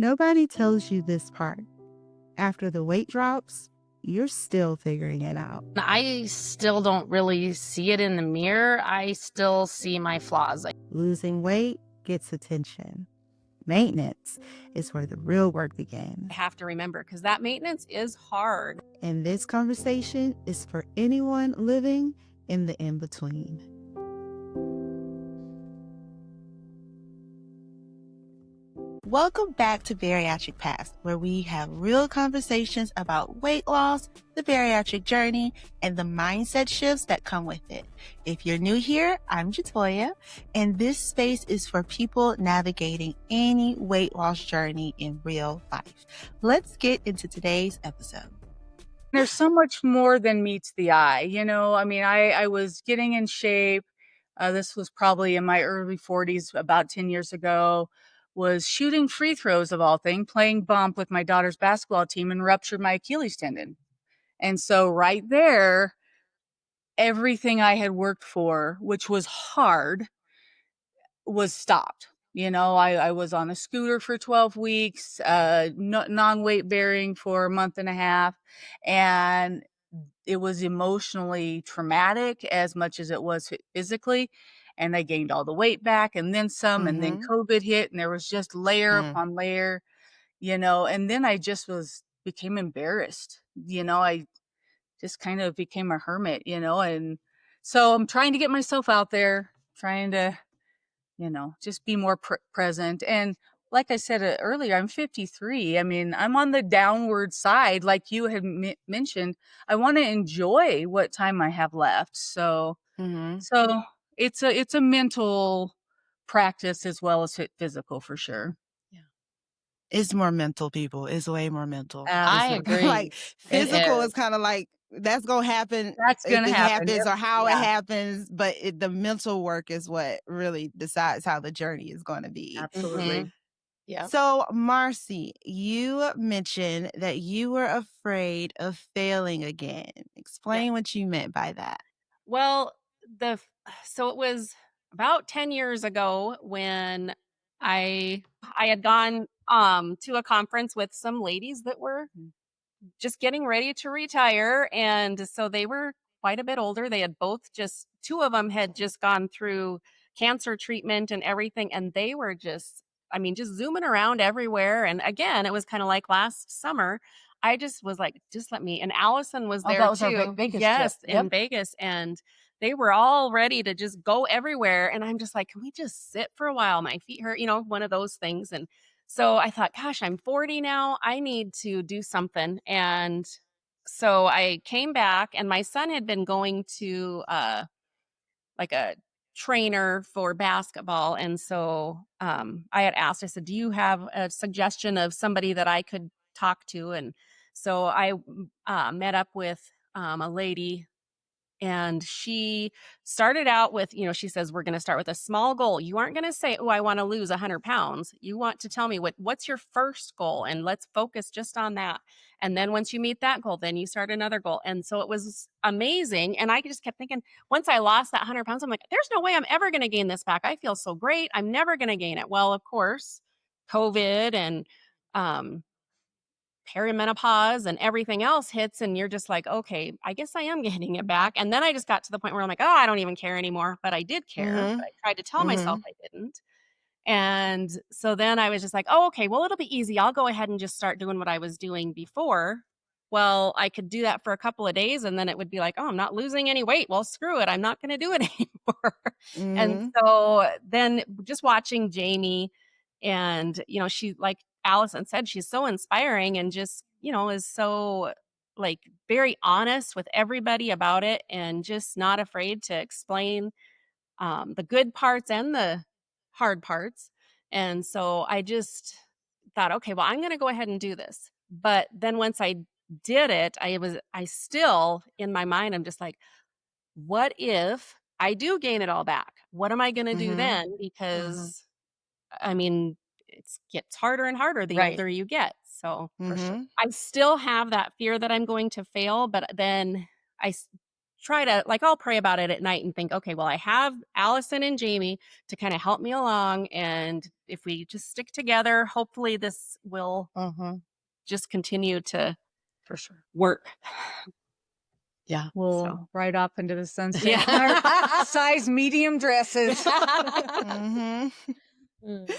Nobody tells you this part. After the weight drops, you're still figuring it out. I still don't really see it in the mirror. I still see my flaws. Losing weight gets attention. Maintenance is where the real work begins. I have to remember, because that maintenance is hard. And this conversation is for anyone living in the in-between. Welcome back to Bariatric Past, where we have real conversations about weight loss, the bariatric journey, and the mindset shifts that come with it. If you're new here, I'm Jatoya, and this space is for people navigating any weight loss journey in real life. Let's get into today's episode. There's so much more than meets the eye. I was getting in shape. This was probably in my early 40s, about 10 years ago. Was shooting free throws of all things, playing bump with my daughter's basketball team, and ruptured my Achilles tendon. And so right there, everything I had worked for, which was hard, was stopped. I was on a scooter for 12 weeks, non-weight bearing for a month and a half. And it was emotionally traumatic as much as it was physically. And I gained all the weight back and then some, and then COVID hit, and there was just layer upon layer, and then I just became embarrassed. I just kind of became a hermit, and so I'm trying to get myself out there, trying to, just be more present. And like I said earlier, I'm 53. I'm on the downward side, like you had mentioned. I want to enjoy what time I have left. So it's a mental practice as well as physical, for sure. It's more mental, people. It's way more mental. I agree. Like physical is kind of like that's gonna happen. That's gonna it happen. happens or how it happens, but the mental work is what really decides how the journey is going to be. Absolutely. Yeah. So, Marcy, you mentioned that you were afraid of failing again. Explain what you meant by that. Well, so it was about 10 years ago when I had gone to a conference with some ladies that were just getting ready to retire, and so they were quite a bit older. They had two of them had just gone through cancer treatment and everything, and they were just zooming around everywhere. And again, it was kind of like last summer. I just was like, just let me. And Allison was there that was too. our Vegas yes, trip. in Vegas, and they were all ready to just go everywhere. And I'm just like, can we just sit for a while? My feet hurt, one of those things. And so I thought, gosh, I'm 40 now. I need to do something. And so I came back, and my son had been going to like a trainer for basketball. And so I had asked, I said, do you have a suggestion of somebody that I could talk to? And so I met up with a lady, and she started out with, she says, we're going to start with a small goal. You aren't going to say, oh, I want to lose 100 pounds. You want to tell me what's your first goal, and let's focus just on that. And then once you meet that goal, then you start another goal. And so it was amazing. And I just kept thinking, once I lost that 100 pounds, I'm like, there's no way I'm ever going to gain this back. I feel so great. I'm never going to gain it. Well, of course, COVID and perimenopause and everything else hits, and you're just like, okay, I guess I am getting it back. And then I just got to the point where I'm like, oh, I don't even care anymore. But I did care. But I tried to tell myself I didn't. And so then I was just like, oh, okay, well, it'll be easy. I'll go ahead and just start doing what I was doing before. Well, I could do that for a couple of days, and then it would be like, oh, I'm not losing any weight. Well, screw it. I'm not going to do it anymore. And so then just watching Jamie, and, she, like Allison said, she's so inspiring, and just, is so like very honest with everybody about it, and just not afraid to explain the good parts and the hard parts. And so I just thought, okay, well, I'm going to go ahead and do this. But then once I did it, I still, in my mind, I'm just like, what if I do gain it all back? What am I going to do then? Because it gets harder and harder the older you get. So for sure, I still have that fear that I'm going to fail, but then I try to, like, I'll pray about it at night and think, okay, well, I have Allison and Jamie to kind of help me along. And if we just stick together, hopefully this will just continue to For sure. work. Yeah. We'll ride off into the sunset Yeah. in our size medium dresses. Mhm. Mm.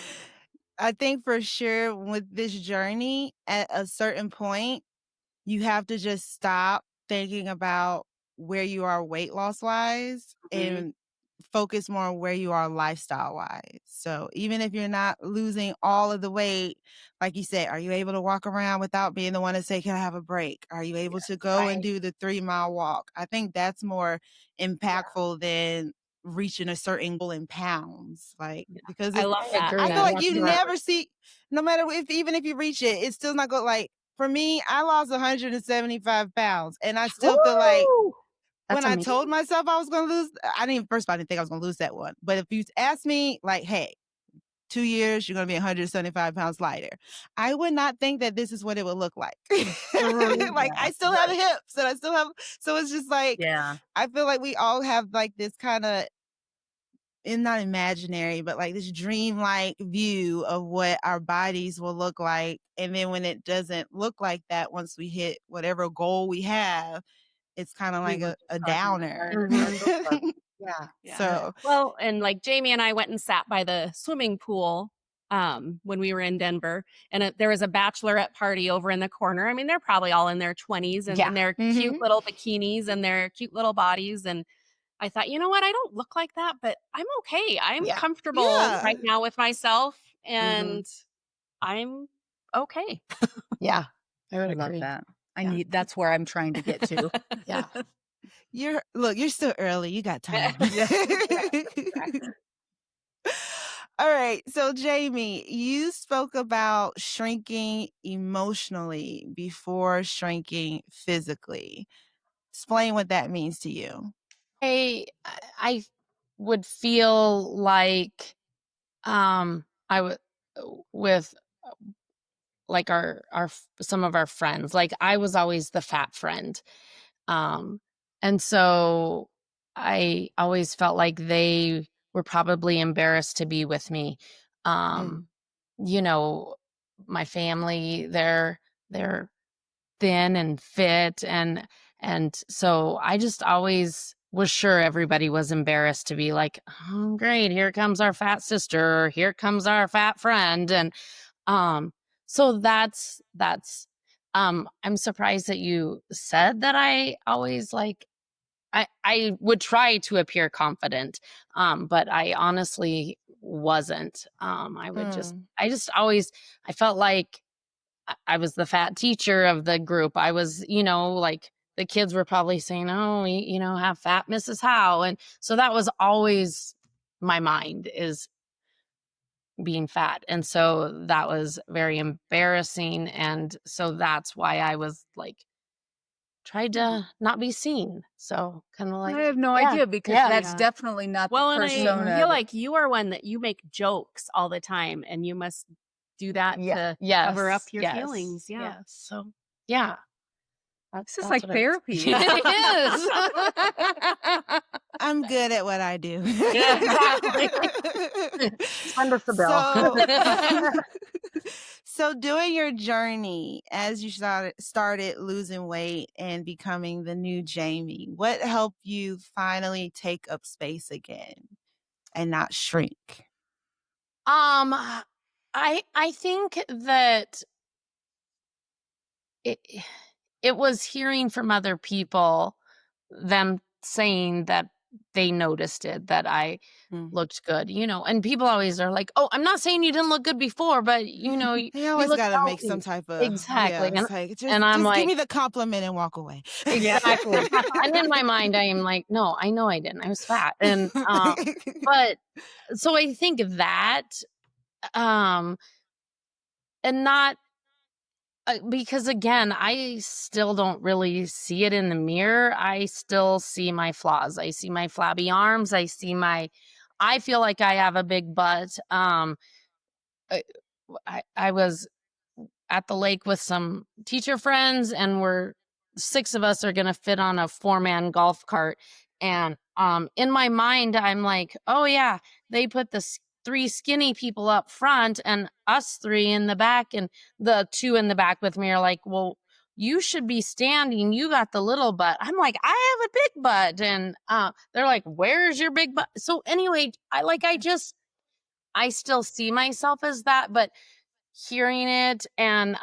I think for sure with this journey, at a certain point, you have to just stop thinking about where you are weight loss wise and focus more on where you are lifestyle wise. So even if you're not losing all of the weight, like you said, are you able to walk around without being the one to say, can I have a break? Are you able to go and do the 3-mile walk? I think that's more impactful than reaching a certain goal in pounds. Like, because I love that. I feel like you That's never see, no matter even if you reach it, it's still not good. Like for me, I lost 175 pounds and I still feel like That's when I amazing. told myself I was going to lose, first of all, I didn't think I was going to lose that one. But if you ask me like, hey, 2 years, you're going to be 175 pounds lighter. I would not think that this is what it would look like. Like I still have hips and I still have, so it's just like, I feel like we all have like this kind of, and not imaginary, but like this dreamlike view of what our bodies will look like. And then when it doesn't look like that, once we hit whatever goal we have, it's kind of like a downer. Yeah. So, Well, and like Jamie and I went and sat by the swimming pool when we were in Denver, and there was a bachelorette party over in the corner. I mean, they're probably all in their 20s and in their cute little bikinis and their cute little bodies. And I thought, you know what? I don't look like that, but I'm okay. I'm comfortable right now with myself, and I'm okay. Yeah. I would I love agree. that. That's where I'm trying to get to. Yeah. you're still early. You got time. All right. So, Jamie, you spoke about shrinking emotionally before shrinking physically. Explain what that means to you. I would feel like I would with like some of our friends. Like I was always the fat friend. And so I always felt like they were probably embarrassed to be with me. You know, my family, they're thin and fit, and so I just always was sure everybody was embarrassed to be like, oh great, here comes our fat sister, or here comes our fat friend. And so I'm surprised that you said that. I always like I would try to appear confident, but I honestly wasn't. I just always, I felt like I was the fat teacher of the group. I was, like the kids were probably saying, oh, have fat Mrs. Howe. And so that was always my mind, is being fat. And so that was very embarrassing. And so that's why I was like, tried to not be seen. So kind of like, I have no idea, because that's definitely not the And persona. I feel like you are one that you make jokes all the time, and you must do that to cover up your feelings. Yeah. So yeah. This is like therapy. It is. I'm good at what I do. Yeah, exactly. Send us the bill. So during your journey, as you started losing weight and becoming the new Jamie, what helped you finally take up space again and not shrink? I think that it was hearing from other people, them saying that they noticed it, that I looked good, and people always are like, oh, I'm not saying you didn't look good before, but They always got to make some type of, exactly. Yeah, it's like, and I'm just like, give me the compliment and walk away. Exactly. And in my mind, I am like, no, I know I didn't. I was fat. And but so I think that and not because again, I still don't really see it in the mirror. I still see my flaws. I see my flabby arms. I feel like I have a big butt. I was at the lake with some teacher friends, and we're 6 of us are going to fit on a 4-man golf cart. And in my mind, I'm like, oh yeah, they put the 3 skinny people up front and us 3 in the back, and the 2 in the back with me are like, well, you should be standing. You got the little butt. I'm like, I have a big butt. And they're like, where's your big butt? So anyway, I still see myself as that, but hearing it and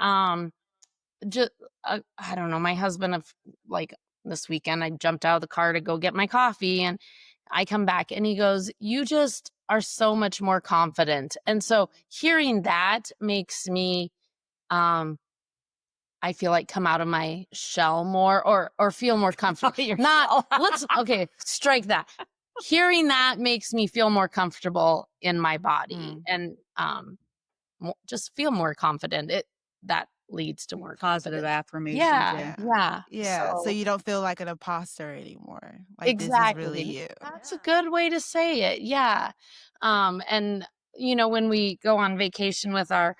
just I don't know, my husband of like this weekend, I jumped out of the car to go get my coffee, and I come back and he goes, you just are so much more confident. And so hearing that makes me I feel like come out of my shell more, or feel more comfortable. Okay, strike that. Hearing that makes me feel more comfortable in my body and just feel more confident. That leads to more positive confidence. affirmations. Yeah. So you don't feel like an imposter anymore. Like Exactly. This is really you. That's a good way to say it. Yeah. And when we go on vacation with our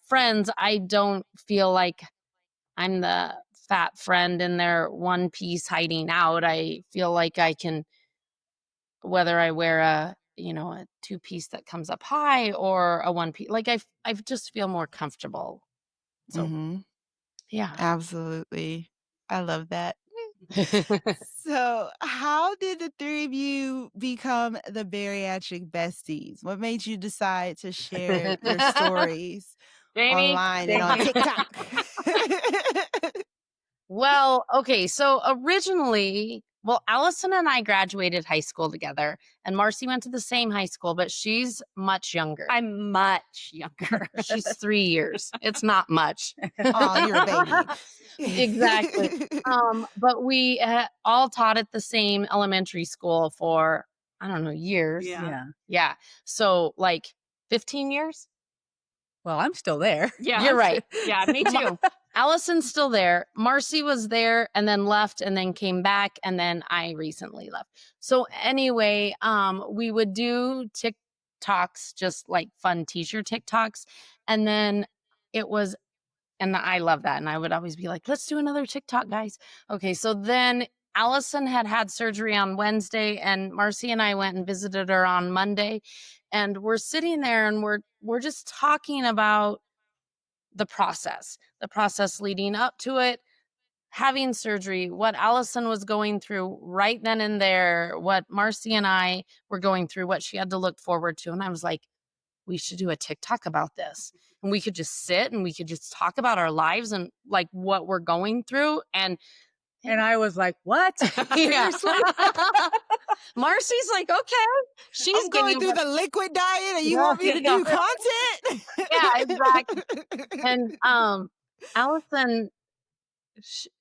friends, I don't feel like I'm the fat friend in their one piece hiding out. I feel like I can, whether I wear a 2-piece that comes up high or a 1-piece, like I just feel more comfortable. So yeah. Absolutely. I love that. So how did the 3 of you become the Bariatric Besties? What made you decide to share your stories online and on TikTok? Well, okay. So originally, Allison and I graduated high school together, and Marcy went to the same high school, but she's much younger. I'm much younger. She's 3 years. It's not much. Oh, you're a baby. Exactly. But we all taught at the same elementary school for, I don't know, years. Yeah. So like 15 years? Well, I'm still there. Yeah. You're right. Yeah, me too. Allison's still there. Marcy was there and then left and then came back, and then I recently left. So anyway, we would do TikToks, just like fun teacher TikToks. And then and I love that. And I would always be like, let's do another TikTok, guys. Okay. So then Allison had surgery on Wednesday, and Marcy and I went and visited her on Monday. And we're sitting there and we're just talking about the process leading up to it, having surgery, what Allison was going through right then and there, what Marcy and I were going through, what she had to look forward to. And I was like, we should do a TikTok about this. And we could just sit and we could just talk about our lives and like what we're going through. And I was like, what? Seriously? Marcy's like, okay. I'm going through the liquid diet and you want me to do content? Yeah, exactly. And Allison,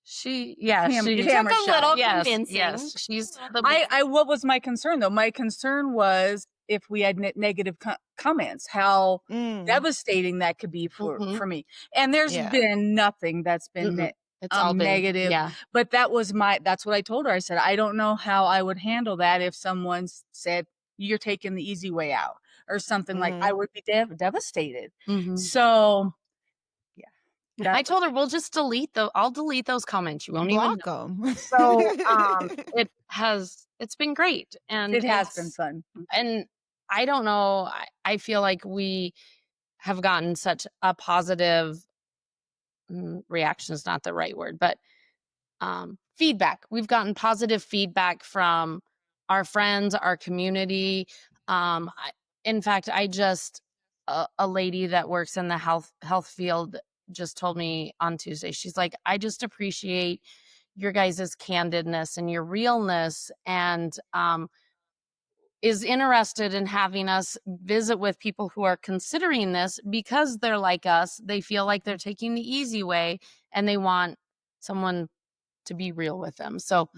she took a little convincing. Yes, she's what was my concern though? My concern was if we had negative comments, how devastating that could be for me. And there's been nothing that's been it's all negative. Yeah. But that's what I told her. I said, I don't know how I would handle that if someone said, you're taking the easy way out or something. Like I would be devastated. So yeah. I told her, we'll just I'll delete those comments. You won't block even them. So it's been great. And it has been fun. And I don't know, I feel like we have gotten such a positive reaction is not the right word, but feedback. We've gotten positive feedback from our friends, our community. In fact, I just a lady that works in the health field just told me on Tuesday. She's like, I just appreciate your guys' candidness and your realness, and is interested in having us visit with people who are considering this because they're like us. They feel like they're taking the easy way and they want someone to be real with them. So,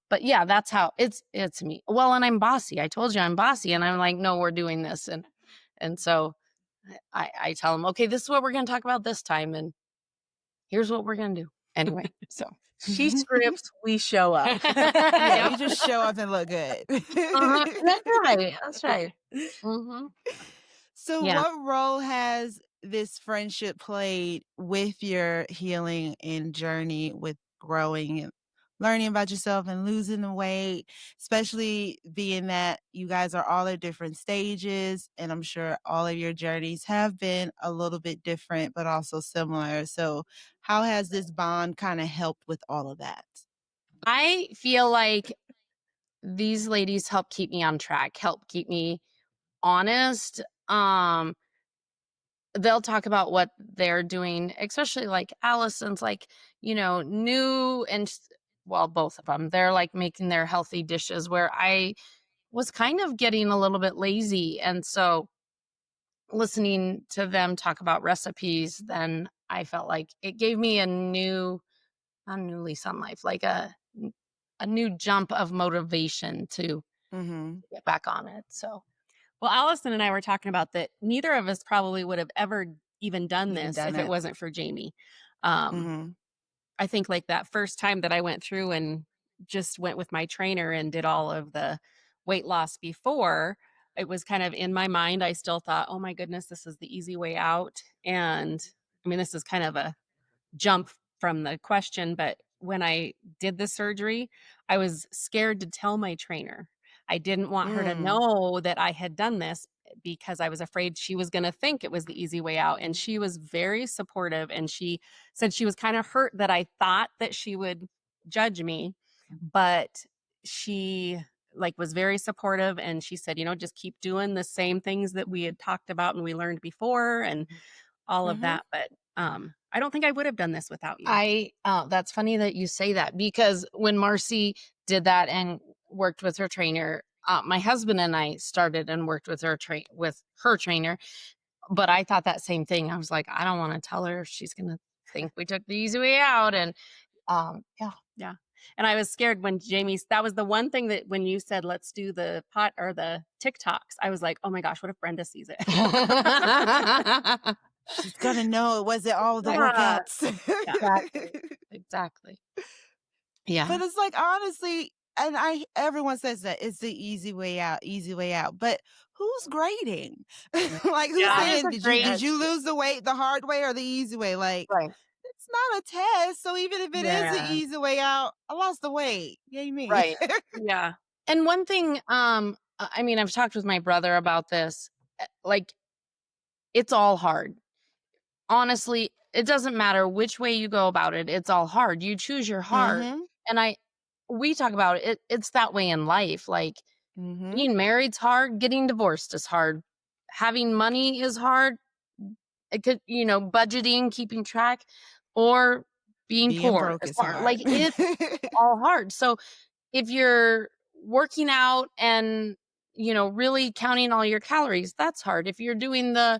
but yeah, that's how it's me. Well, and I'm bossy. I told you I'm bossy, and I'm like, no, we're doing this. And so I tell them, okay, this is what we're going to talk about this time. And here's what we're going to do. Anyway, so. She scripts, we show up. Yeah, you just show up and look good. That's right. That's right. So what role has this friendship played with your healing and journey with growing and learning about yourself and losing the weight, especially being that you guys are all at different stages. And I'm sure all of your journeys have been a little bit different, but also similar. So how has this bond kind of helped with all of that? I feel like these ladies help keep me on track, help keep me honest. They'll talk about what they're doing, especially like Allison's like, new and well, both of them. They're like making their healthy dishes where I was kind of getting a little bit lazy. And so listening to them talk about recipes, then I felt like it gave me a new lease on life, like a new jump of motivation to get back on it. So Well, Allison and I were talking about that. Neither of us probably would have ever even done this if it wasn't for Jamie. I think like that first time that I went through and just went with my trainer and did all of the weight loss before, it was kind of in my mind. I still thought, oh my goodness, this is the easy way out. And I mean, this is kind of a jump from the question, but when I did the surgery, I was scared to tell my trainer. I didn't want her to know that I had done this because I was afraid she was going to think it was the easy way out. And she was very supportive, and she said she was kind of hurt that I thought that she would judge me, but she was very supportive, and she said, just keep doing the same things that we had talked about and we learned before and all of that. But I don't think I would have done this without you. That's funny that you say that, because when Marcy did that and worked with her trainer, my husband and I started and worked with her trainer, but I thought that same thing. I was like, I don't want to tell her, she's going to think we took the easy way out. And yeah. And I was scared when that was the one thing that when you said, let's do the pot or the TikToks, I was like, oh my gosh, what if Brenda sees it? She's gonna know it wasn't all the workouts. Exactly. Yeah. But it's like, honestly, and everyone says that it's the easy way out. But who's grading? Like, who's saying, did you lose the weight the hard way or the easy way? Like, right. It's not a test. So even if it is the easy way out, I lost the weight. Yay me. Right. Yeah. And one thing, I mean, I've talked with my brother about this. Like, it's all hard. Honestly, it doesn't matter which way you go about it. It's all hard. You choose your heart. And we talk about it. It's that way in life. Like, being married's hard. Getting divorced is hard. Having money is hard. It could, budgeting, keeping track, or being poor broke is is hard. hard. Like, it's all hard. So if you're working out and, really counting all your calories, that's hard. If you're doing the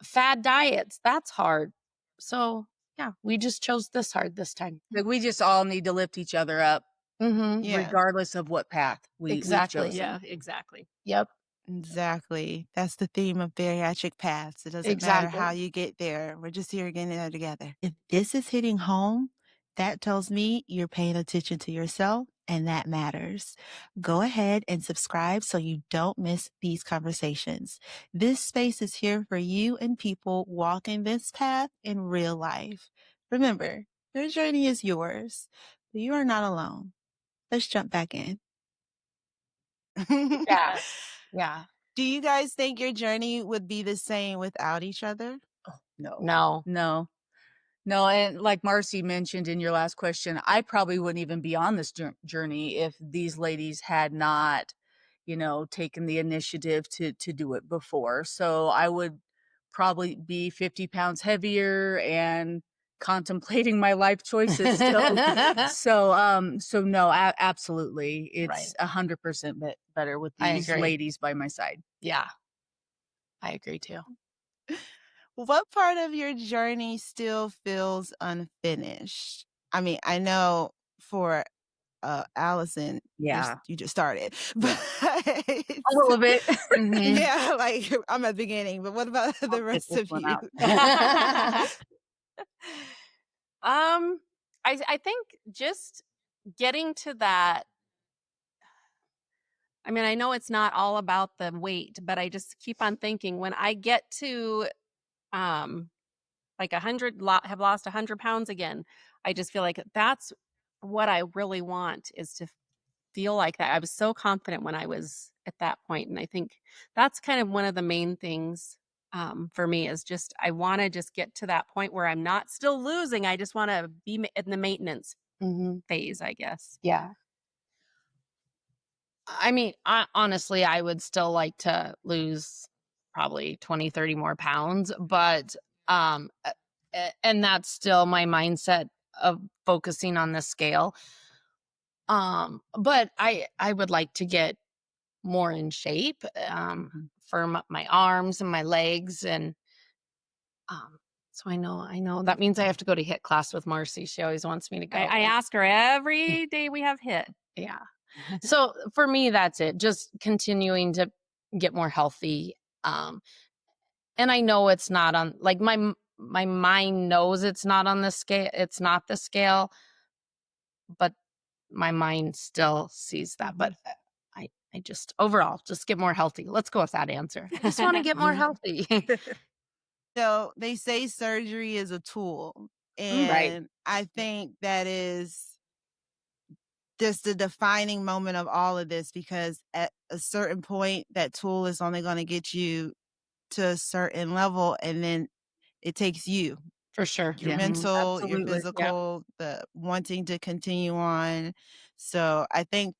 fad diets, that's hard. So yeah, we just chose this hard this time. Like, we just all need to lift each other up, regardless of what path we've chosen. Yeah, exactly. Yep. Exactly. That's the theme of Bariatric Paths. It doesn't matter how you get there. We're just here getting there together. If this is hitting home, that tells me you're paying attention to yourself, and that matters. Go ahead and subscribe so you don't miss these conversations. This space is here for you and people walking this path in real life. Remember, your journey is yours, but you are not alone. Let's jump back in. Yeah. Yeah. Do you guys think your journey would be the same without each other? No. No, and like Marcy mentioned in your last question, I probably wouldn't even be on this journey if these ladies had not, taken the initiative to do it before. So I would probably be 50 pounds heavier and contemplating my life choices still. So no, absolutely. It's 100% better with these ladies by my side. Yeah. I agree too. What part of your journey still feels unfinished? I mean, I know for Allison, you just started, but a little bit. Yeah, like I'm at the beginning, but what about the rest of you? I think just getting to that. I mean, I know it's not all about the weight, but I just keep on thinking when I get to like have lost 100 pounds again. I just feel like that's what I really want, is to feel like that. I was so confident when I was at that point, and I think that's kind of one of the main things for me, is just I want to just get to that point where I'm not still losing. I just want to be in the maintenance phase, I guess. Yeah. I mean, honestly, I would still like to lose probably 20, 30 more pounds, but and that's still my mindset of focusing on the scale. But I would like to get more in shape, firm up my arms and my legs, and so I know that means I have to go to HIIT class with Marcy. She always wants me to go. I ask her every day we have HIIT. Yeah. So for me, that's it. Just continuing to get more healthy. And I know it's not on, like, my mind knows it's not on the scale. It's not the scale, but my mind still sees that. But I just overall just get more healthy. Let's go with that answer. I just want to get more healthy. So they say surgery is a tool. Right. And I think that is just the defining moment of all of this, because at a certain point, that tool is only going to get you to a certain level, and then it takes you, For sure. your Yeah. mental, your Absolutely. physical, the wanting to continue on. So I think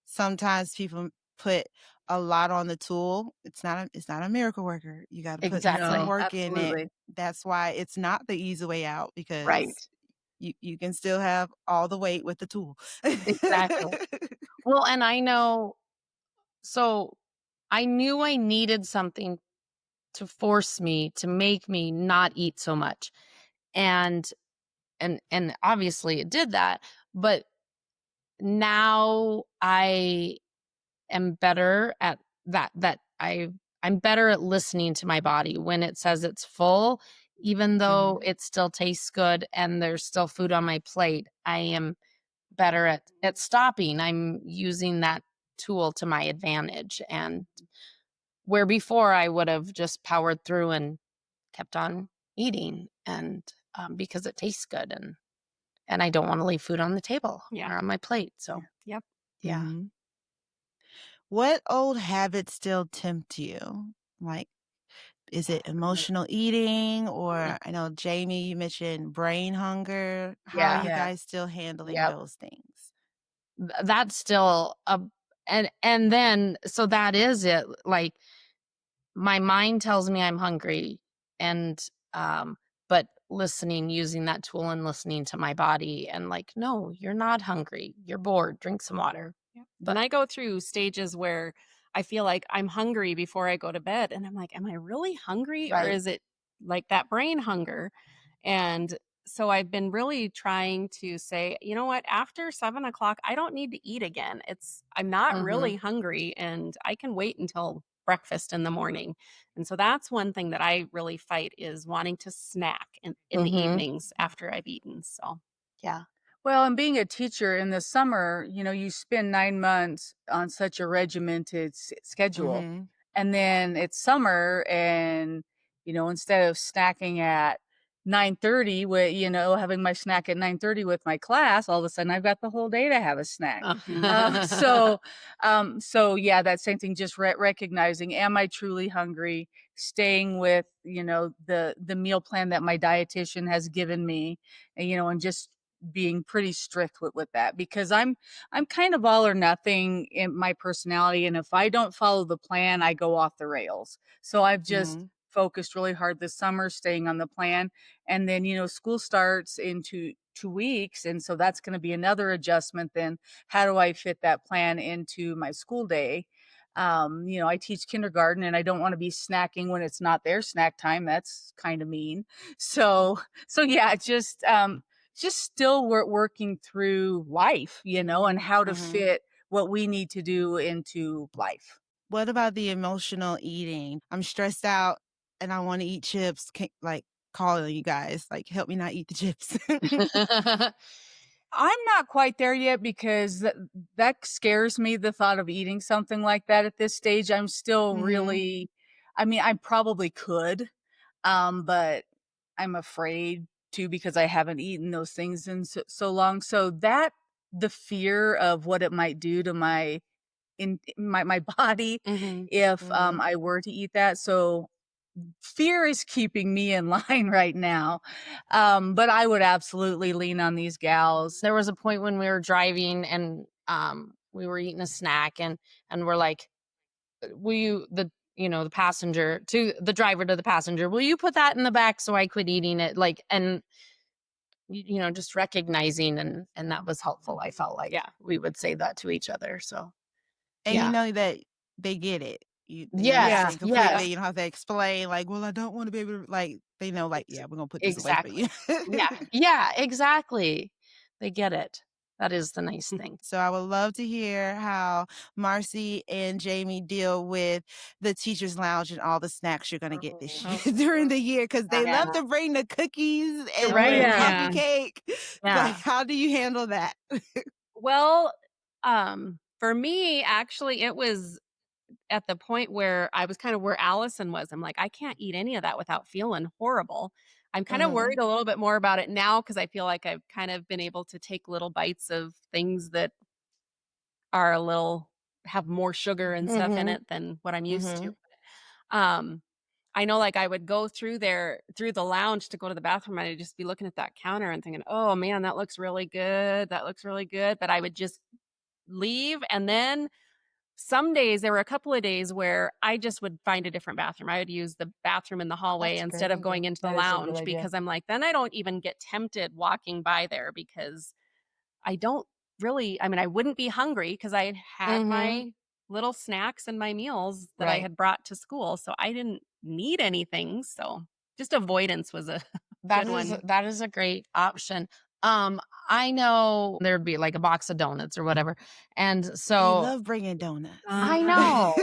sometimes people put a lot on the tool. It's not a miracle worker. You got to put some Exactly. No, work in it. absolutely. That's why it's not the easy way out, Right. because you can still have all the weight with the tool. Exactly. Well, and I know, so I knew I needed something to force me, to make me not eat so much. And obviously it did that, but now I am better at I'm better at listening to my body when it says it's full, even though it still tastes good and there's still food on my plate. I am better at stopping. I'm using that tool to my advantage, and where before I would have just powered through and kept on eating, and because it tastes good, and I don't want to leave food on the table Yeah. or on my plate. So Yep. yeah. Mhm. What old habits still tempt you? Like, is it emotional eating, or I know, Jamie, you mentioned brain hunger. How are Yeah. you Yeah. guys still handling Yep. those things? That's still a, and then so that is it. Like, my mind tells me I'm hungry, and but listening, using that tool and listening to my body, and like, no, you're not hungry. You're bored. Drink some water. Yep. But And I go through stages where I feel like I'm hungry before I go to bed. And I'm like, am I really hungry, or right. is it like that brain hunger? And so I've been really trying to say, you know what, after 7 o'clock, I don't need to eat again. I'm not really hungry, and I can wait until breakfast in the morning. And so that's one thing that I really fight, is wanting to snack in the evenings after I've eaten. So Yeah. Well, and being a teacher in the summer, you spend 9 months on such a regimented schedule. Mhm. And then it's summer, and, instead of snacking at 9:30 with, having my snack at 9:30 with my class, all of a sudden I've got the whole day to have a snack. So yeah, that same thing, just recognizing, am I truly hungry? Staying with, the meal plan that my dietitian has given me, and just being pretty strict with that, because I'm kind of all or nothing in my personality, and if I don't follow the plan, I go off the rails. So I've just focused really hard this summer, staying on the plan, and then school starts in 2 weeks, and so that's going to be another adjustment. Then how do I fit that plan into my school day? I teach kindergarten, and I don't want to be snacking when it's not their snack time. That's kind of mean. So yeah, just still working through life, and how to fit what we need to do into life. What about the emotional eating? I'm stressed out and I want to eat chips. Like, calling you guys, like, help me not eat the chips. I'm not quite there yet, because that scares me, the thought of eating something like that at this stage. I'm still really, I mean, I probably could, but I'm afraid to because I haven't eaten those things in so long. So that the fear of what it might do to my body if I were to eat that. So fear is keeping me in line right now. But I would absolutely lean on these gals. There was a point when we were driving and we were eating a snack and we're like, will you the passenger to the driver to the passenger, will you put that in the back so I quit eating it? Like, and just recognizing and that was helpful. I felt like we would say that to each other. So And you know that they get it. They yes, understand completely. yes, You don't have to explain like, well, I don't want to be able to like they know like, yeah, we're gonna put this away for exactly. you. Yeah, exactly. They get it. That is the nice thing. So I would love to hear how Marcy and Jamie deal with the teacher's lounge and all the snacks you're going to get this year during the year because they Yeah. love to bring the cookies and Right, the yeah. coffee cake. Yeah. Like, how do you handle that? Well, for me, actually, it was at the point where I was kind of where Allison was. I'm like, I can't eat any of that without feeling horrible. I'm kind of worried a little bit more about it now because I feel like I've kind of been able to take little bites of things that are have more sugar and stuff in it than what I'm used to. Um, I know like I would go through the lounge to go to the bathroom and I'd just be looking at that counter and thinking, oh man, that looks really good. That looks really good. But I would just leave. And then some days, there were a couple of days where I just would find a different bathroom. I would use the bathroom in the hallway That's a instead great of going idea. into the That is a good lounge idea. because I'm like, then I don't even get tempted walking by there because I don't really, I mean, I wouldn't be hungry because I had my little snacks and my meals that I Right. had brought to school. So I didn't need anything. So just avoidance was a good one. That is a great option. I know there'd be like a box of donuts or whatever. And They so love bringing donuts. I know.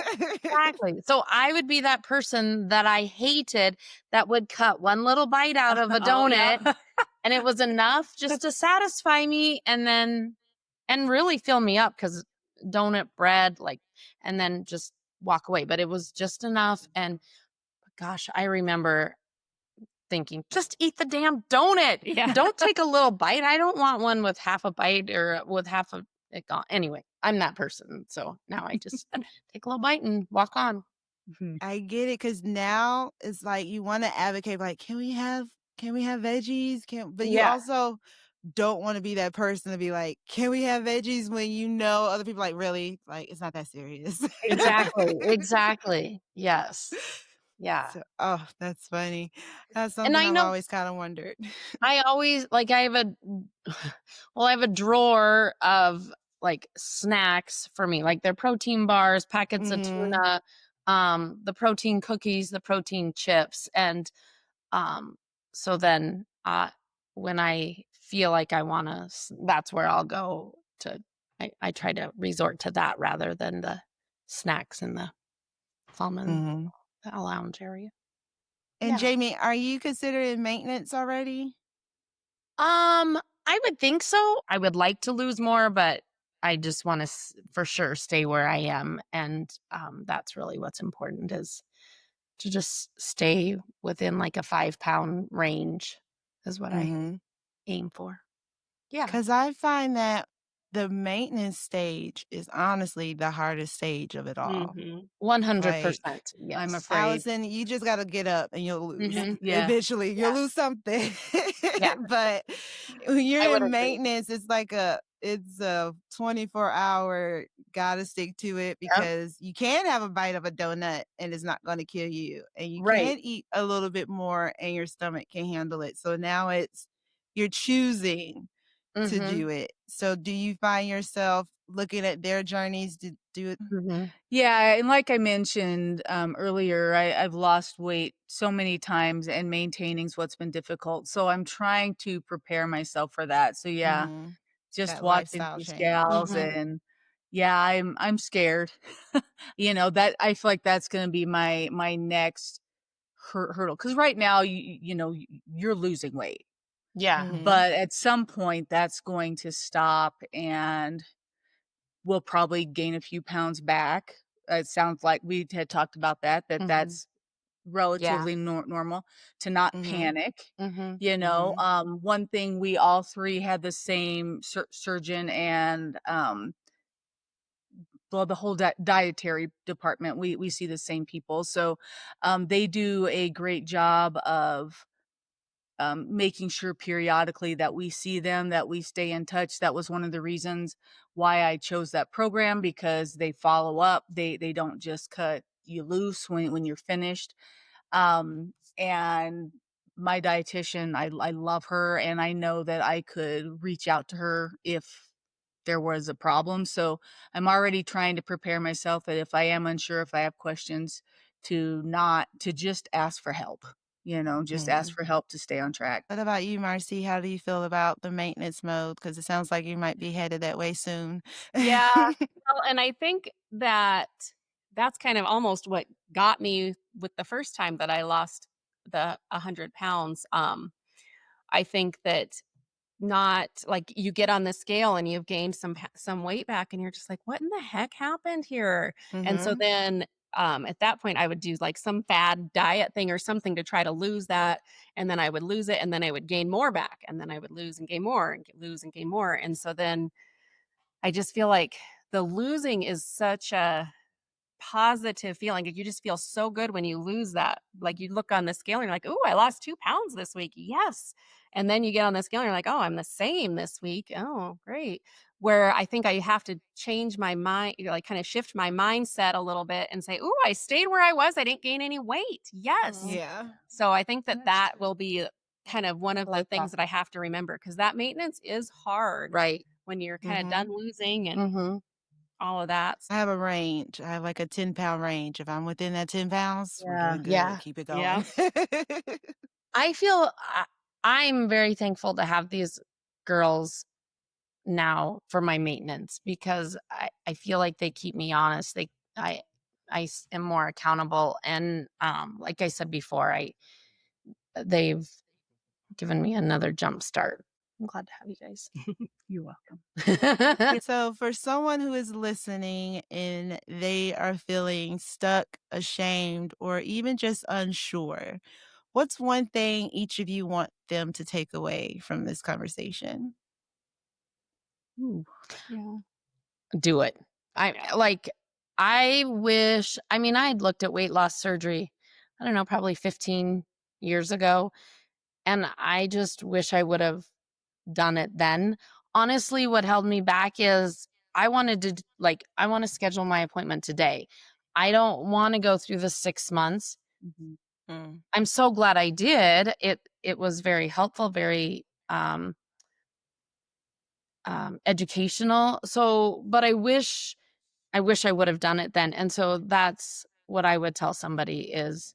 Exactly. So I would be that person that I hated that would cut one little bite out of a Oh, yeah. donut and it was enough just to satisfy me and really fill me up because donut bread, like, and then just walk away. But it was just enough. And gosh, I remember thinking, just eat the damn donut. Yeah. Don't take a little bite. I don't want one with half a bite or with half of it gone. Anyway, I'm that person. So now I just take a little bite and walk on. I get it because now it's like you want to advocate like, can we have veggies? But you Yeah. also don't want to be that person to be like, can we have veggies when you know other people like really like it's not that serious. Exactly. Exactly. Yes. Yeah. So, oh, that's funny. That's And something I I've know always kind of wondered. I always like I have I have a drawer of like snacks for me. Like they're protein bars, packets of tuna, the protein cookies, the protein chips. And um so then when I feel like I want to that's where I'll go to I try to resort to that rather than the snacks in the common lounge area. And Yeah. Jamie, are you considered in maintenance already? I would think so. I would like to lose more, but I just want to for sure stay where I am, and that's really what's important is to just stay within like a 5-pound range is what I aim for. Yeah. Because I find that the maintenance stage is honestly the hardest stage of it all. 100%. Yes. I'm afraid. Allison, you just got to get up and you'll lose. Yeah. Eventually, you'll lose something. Yeah. But when I you're would in agree. maintenance, it's a 24-hour, gotta stick to it because you can have a bite of a donut and it's not going to kill you. And you Right. can eat a little bit more and your stomach can handle it. So now you're choosing to do it. So do you find yourself looking at their journeys to do it? Yeah, and like I mentioned earlier, I've lost weight so many times, and maintaining what's been difficult. So I'm trying to prepare myself for that. So yeah, just That watching lifestyle these change. gals, and yeah, I'm scared. That I feel like that's going to be my next hurdle because right now you're losing weight, Yeah. but at some point that's going to stop, and we'll probably gain a few pounds back. It sounds like we had talked about that's relatively normal, to not panic. You know, one thing, we all three had the same surgeon and well, the whole dietary department. We see the same people, so they do a great job of making sure periodically that we see them, that we stay in touch. That was one of the reasons why I chose that program, because they follow up. They don't just cut you loose when you're finished. And my dietitian, I love her, and I know that I could reach out to her if there was a problem. So I'm already trying to prepare myself that if I am unsure, if I have questions, to just ask for help. You know, just ask for help to stay on track. What about you, Marcy? How do you feel about the maintenance mode? Because it sounds like you might be headed that way soon. Yeah. Well, and I think that that's kind of almost what got me with the first time that I lost the 100 pounds. I think that, not like, you get on the scale and you've gained some weight back, and you're just like, what in the heck happened here? And so then at that point, I would do like some fad diet thing or something to try to lose that, and then I would lose it, and then I would gain more back, and then I would lose and gain more, and lose and gain more. And so then I just feel like the losing is such a positive feeling. Like, you just feel so good when you lose that. Like, you look on the scale and you're like, "Ooh, I lost 2 pounds this week. Yes." And then you get on the scale and you're like, "Oh, I'm the same this week. Oh, great." Where I think I have to change my mind, like, kind of shift my mindset a little bit and say, "Ooh, I stayed where I was. I didn't gain any weight." Yes. Yeah. So I think that That's that will be kind of one of the things that I have to remember, because that maintenance is hard Right. when you're kind of done losing and Mm-hmm. all of that. I have a range. I have like a 10-pound range. If I'm within that 10 pounds, we're Yeah. doing good. Yeah. Keep it Yeah. going. I feel I'm very thankful to have these girls now for my maintenance, because I feel like they keep me honest. I am more accountable, and like I said before, they've given me another jump start. I'm glad to have you guys. You're welcome. So, for someone who is listening and they are feeling stuck, ashamed, or even just unsure, what's one thing each of you want them to take away from this conversation? Ooh. Yeah. Do it. I mean, I had looked at weight loss surgery, I don't know, probably 15 years ago. And I just wish I would have done it then. Honestly, what held me back is I wanted to, I want to schedule my appointment today. I don't want to go through the 6 months. I'm so glad I did. It was very helpful, very educational. So, but I wish I would have done it then. And so that's what I would tell somebody is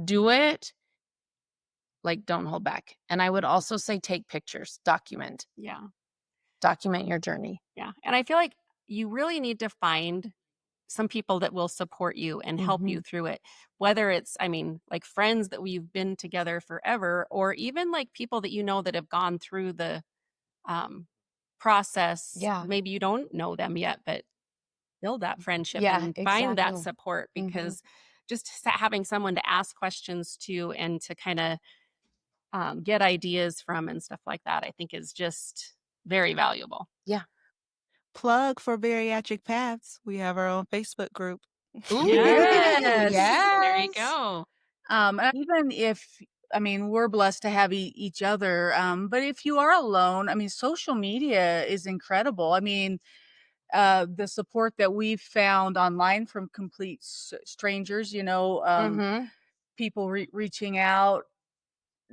do it. Like, don't hold back. And I would also say take pictures, document Yeah. your journey. Yeah. And I feel like you really need to find some people that will support you and help you through it. Whether it's, I mean, like friends that we've been together forever, or even like people that you know that have gone through the process. Yeah. Maybe you don't know them yet, but build that friendship Yeah, and find that exactly. support, because just having someone to ask questions to and to kind of get ideas from and stuff like that, I think is just very valuable. Yeah. Plug for Bariatric Paths. We have our own Facebook group. Ooh, Yes. yes. There you go. And even if, I mean, we're blessed to have each other, but if you are alone, I mean, social media is incredible. I mean, the support that we've found online from complete strangers, you know, people reaching out.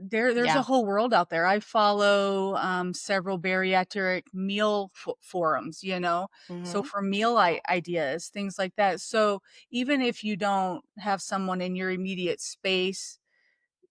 There's Yeah. a whole world out there. I follow several bariatric meal forums, you know, so for meal ideas, things like that. So even if you don't have someone in your immediate space,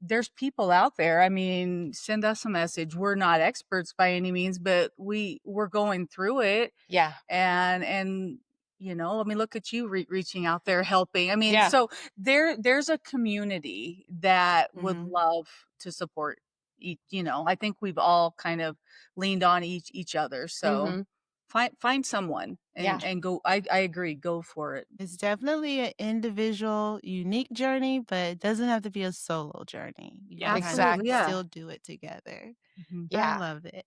there's people out there. I mean, send us a message. We're not experts by any means, but we're going through it. Yeah. And you know, I mean, look at you reaching out there, helping. I mean, Yeah. so there's a community that would love to support each. You know, I think we've all kind of leaned on each other. So find someone and go. I agree. Go for it. It's definitely an individual, unique journey, but it doesn't have to be a solo journey. You can Exactly. still do it together. Mm-hmm. I love it.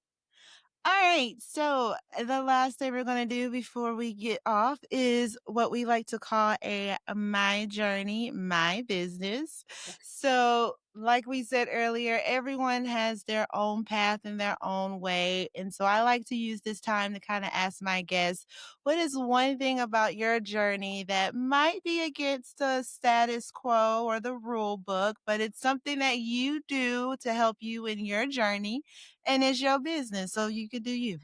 All right. So the last thing we're going to do before we get off is what we like to call a my journey, my business. So like we said earlier, everyone has their own path and their own way. And so I like to use this time to kind of ask my guests, what is one thing about your journey that might be against the status quo or the rule book, but it's something that you do to help you in your journey? And it's your business, so you could do you.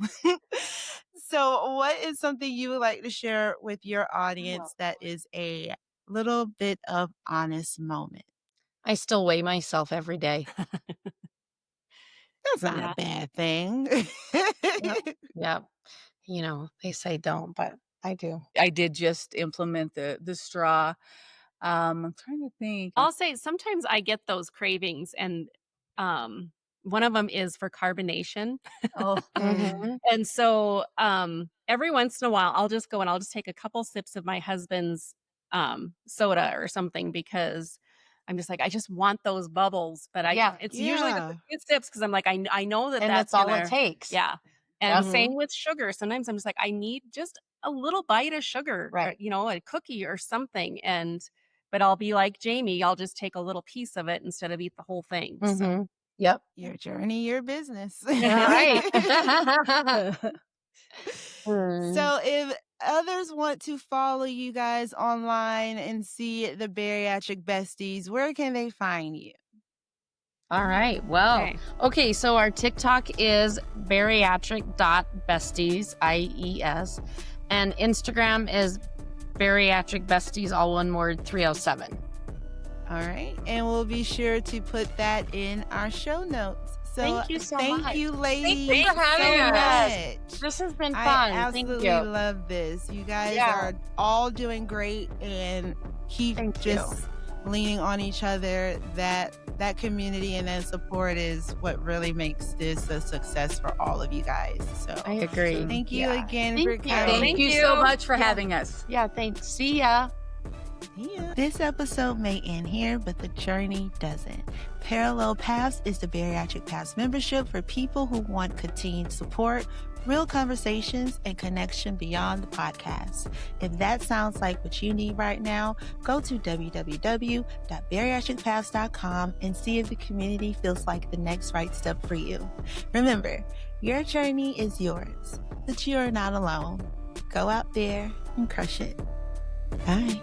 So what is something you would like to share with your audience that is a little bit of honest moment? I still weigh myself every day. That's not a bad thing. Yep. You know, they say don't, but I do. I did just implement the straw. I'm trying to think. I'll say sometimes I get those cravings, and one of them is for carbonation. Oh, And so every once in a while I'll just go and I'll just take a couple sips of my husband's soda or something, because I'm just like, I just want those bubbles. But it's usually just a few sips, because I'm like, I know that that's all it takes. Yeah. And same with sugar. Sometimes I'm just like, I need just a little bite of sugar, or, you know, a cookie or something. But I'll be like Jamie, I'll just take a little piece of it instead of eat the whole thing. So. Yep. Your journey, your business. Right. So if others want to follow you guys online and see the Bariatric Besties, where can they find you? All right. Well, okay. So our TikTok is bariatric.besties, IES. And Instagram is Bariatric Besties, all one word, 307. All right. And we'll be sure to put that in our show notes. So thank you so much. Thank you, ladies. Thanks for having us. Much. This has been fun. I absolutely love this. You guys are all doing great, and keep leaning on each other. That community and that support is what really makes this a success for all of you guys. So I agree. Thank you again for coming. Thank you so much for having us. Yeah, thanks. See ya. This episode may end here, but the journey doesn't. Parallel Paths is the Bariatric Paths membership for people who want continued support, real conversations, and connection beyond the podcast. If that sounds like what you need right now, go to www.bariatricpaths.com and see if the community feels like the next right step for you. Remember, your journey is yours, but you are not alone. Go out there and crush it. Bye.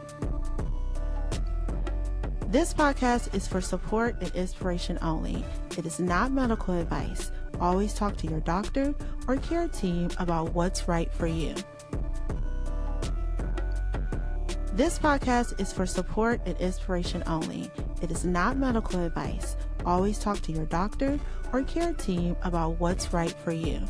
This podcast is for support and inspiration only. It is not medical advice. Always talk to your doctor or care team about what's right for you. This podcast is for support and inspiration only. It is not medical advice. Always talk to your doctor or care team about what's right for you.